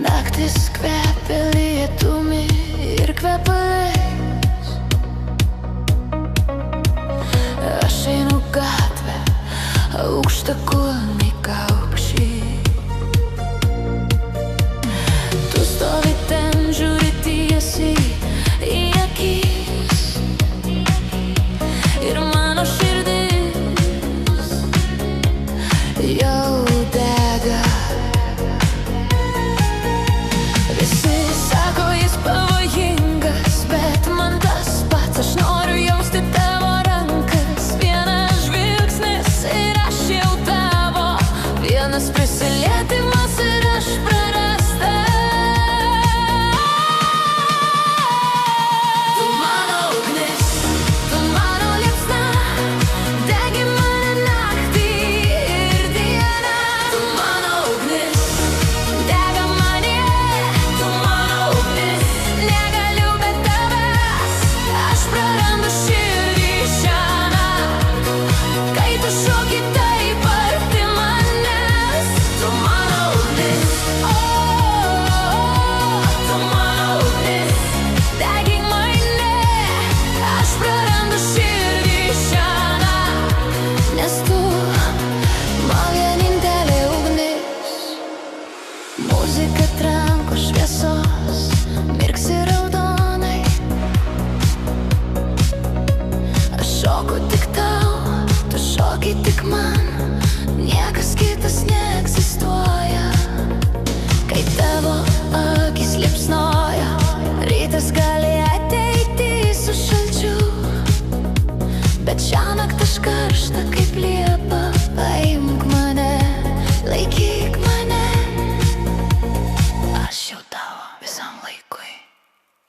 Naktis kvepia lietumi ir kvepalais. Aš einu gatvę, aukštakulniai kaukščiai. Tu stovi ten, žiūri tiesiai į akis. Ir mano širdis jau dega. Visi sako, jis pavojingas, bet man tas pats. Aš noriu jausti tavo rankas. Vienas žvilgsnis ir aš jau tavo. Vienas prisilietimas ir aš prarasta. Tu mano ugnis, tu mano liepsna, degi mane naktį ir dieną. Tu mano ugnis, dega mane. Tu mano ugnis, negaliu be tavęs. Aš prarandu širdį šiąnakt, kai tu šoki taip arti manęs. Tu mano ugnis, tu mano ugnis, degi mane. Aš prarandu širdį šiąnakt, nes tu man vienintelė ugnis. Muzika tranko šviesos, mirksi raudonai. Aš šoku tik tau, tu šoki tik man. Niekas kitas neegzistuoja. Kai tavo akis liepsnoja, rytas gali ateiti su šalčiu. Bet šiąnakt aš karšta kaip liepa. Paimk mane, laikyk mane. Aš jau tavo visam laikui.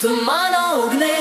Tu mano ugnis.